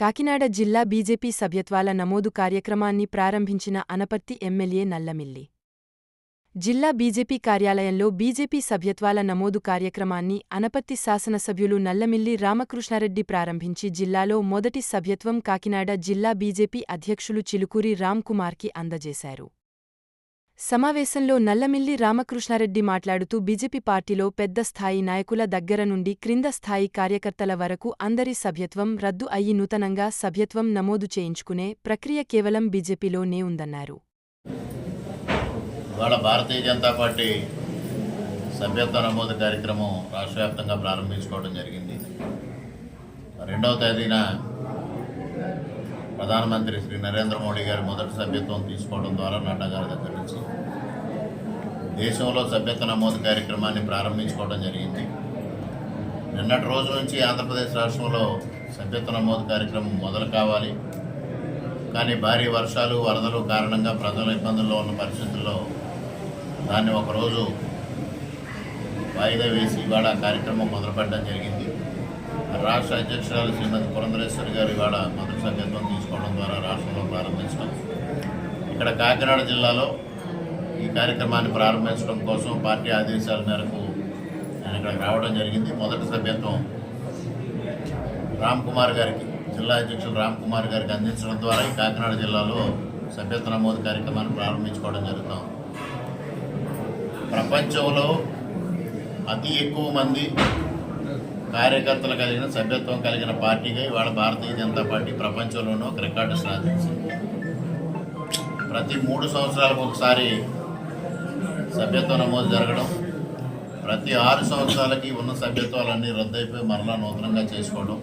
కాకినాడ జిల్లా బీజేపీ సభ్యత్వాల నమోదు కార్యక్రమాన్ని ప్రారంభించిన అనపర్తి ఎమ్మెల్యే నల్లమిల్లి. జిల్లా బీజేపీ కార్యాలయంలో బీజేపీ సభ్యత్వాల నమోదు కార్యక్రమాన్ని అనపర్తి శాసనసభ్యులు నల్లమిల్లి రామకృష్ణారెడ్డి ప్రారంభించి జిల్లాలో మొదటి సభ్యత్వం కాకినాడ జిల్లా బీజేపీ అధ్యక్షులు చిలుకూరి రామ్కుమార్కి అందజేశారు. సమావేశంలో నల్లమిల్లి రామకృష్ణారెడ్డి మాట్లాడుతూ బీజేపీ పార్టీలో పెద్ద స్థాయి నాయకుల దగ్గర నుండి క్రింద స్థాయి కార్యకర్తల వరకు అందరి సభ్యత్వం రద్దు అయ్యి నూతనంగా సభ్యత్వం నమోదు చేయించుకునే ప్రక్రియ కేవలం బీజేపీలోనే ఉందన్నారు. ఇవాళ భారతీయ జనతా పార్టీ సభ్యత్వ నమోదు కార్యక్రమం రాష్ట్ర వ్యాప్తంగా ప్రారంభించుకోవడం జరిగింది. 2వ తేదీన ప్రధానమంత్రి శ్రీ నరేంద్ర మోడీ గారు మొదటి సభ్యత్వం తీసుకోవడం ద్వారా నడ్డా గారి దగ్గర నుంచి దేశంలో సభ్యత్వ నమోదు కార్యక్రమాన్ని ప్రారంభించుకోవడం జరిగింది. నిన్నటి రోజు నుంచి ఆంధ్రప్రదేశ్ రాష్ట్రంలో సభ్యత్వ నమోదు కార్యక్రమం మొదలు కావాలి. కానీ భారీ వర్షాలు వరదలు కారణంగా ప్రజల ఇబ్బందుల్లో ఉన్న పరిస్థితుల్లో దాన్ని ఒకరోజు వాయిదా వేసి ఇవాళ కార్యక్రమం మొదలుపెట్టడం జరిగింది. రాష్ట్ర అధ్యక్షురాలు శ్రీమతి పురంధరేశ్వరి గారు ఇవాళ మొదటి సభ్యత్వం తీసుకోవడం ద్వారా రాష్ట్రంలో ప్రారంభించడం, ఇక్కడ కాకినాడ జిల్లాలో ఈ కార్యక్రమాన్ని ప్రారంభించడం కోసం పార్టీ ఆదేశాల మేరకు నేను ఇక్కడికి రావడం జరిగింది. మొదటి సభ్యత్వం రామ్కుమార్ గారికి, జిల్లా అధ్యక్షులు రామ్కుమార్ గారికి అందించడం ద్వారా ఈ కాకినాడ జిల్లాలో సభ్యత్వ నమోదు కార్యక్రమాన్ని ప్రారంభించుకోవడం జరుగుతాం. ప్రపంచంలో అతి ఎక్కువ మంది కార్యకర్తలు కలిగిన సభ్యత్వం కలిగిన పార్టీగా ఇవాళ భారతీయ జనతా పార్టీ ప్రపంచంలోనూ ఒక రికార్డు సాధించింది. ప్రతి 3 సంవత్సరాలకు ఒకసారి సభ్యత్వ నమోదు జరగడం, ప్రతి 6 సంవత్సరాలకి ఉన్న సభ్యత్వాలన్నీ రద్దయిపోయి మరలా నూతనంగా చేసుకోవడం,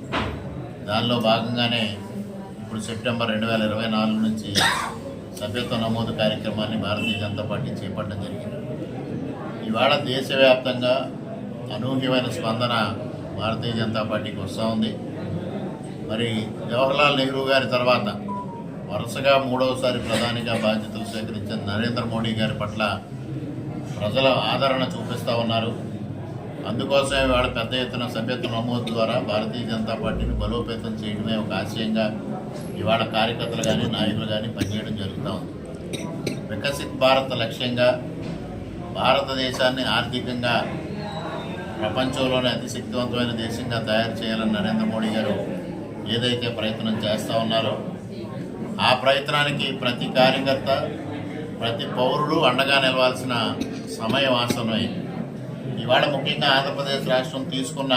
దానిలో భాగంగానే ఇప్పుడు సెప్టెంబర్ 2024 నుంచి సభ్యత్వ నమోదు కార్యక్రమాన్ని భారతీయ జనతా పార్టీ చేపట్టడం జరిగింది. ఇవాళ దేశవ్యాప్తంగా అనూహ్యమైన స్పందన భారతీయ జనతా పార్టీకి వస్తూ ఉంది. మరి జవహర్లాల్ నెహ్రూ గారి తర్వాత వరుసగా 3వసారి ప్రధానిగా బాధ్యతలు స్వీకరించిన నరేంద్ర మోడీ గారి పట్ల ప్రజల ఆదరణ చూపిస్తూ ఉన్నారు. అందుకోసమే ఇవాళ పెద్ద ఎత్తున సభ్యత్వ నమోదు ద్వారా భారతీయ జనతా పార్టీని బలోపేతం చేయడమే ఒక ఆశయంగా ఇవాళ కార్యకర్తలు కానీ నాయకులు కానీ పనిచేయడం జరుగుతూ ఉంది. వికసిత్ భారత్ లక్ష్యంగా భారతదేశాన్ని ఆర్థికంగా ప్రపంచంలోనే అతి శక్తివంతమైన దేశంగా తయారు చేయాలని నరేంద్ర మోడీ గారు ఏదైతే ప్రయత్నం చేస్తూ ఉన్నారో ఆ ప్రయత్నానికి ప్రతి కార్యకర్త, ప్రతి పౌరుడు అండగా నిలవాల్సిన సమయం ఆసన్నమైంది. ఇవాళ ముఖ్యంగా ఆంధ్రప్రదేశ్ రాష్ట్రం తీసుకున్న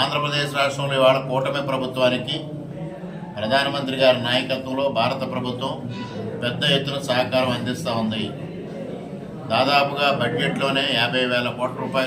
ఆంధ్రప్రదేశ్ రాష్ట్రంలో ఇవాళ కూటమి ప్రభుత్వానికి ప్రధానమంత్రి గారి నాయకత్వంలో భారత ప్రభుత్వం పెద్ద ఎత్తున సహకారం అందిస్తూ ఉంది. దాదాపుగా బడ్జెట్లోనే 50,000 కోట్ల రూపాయలు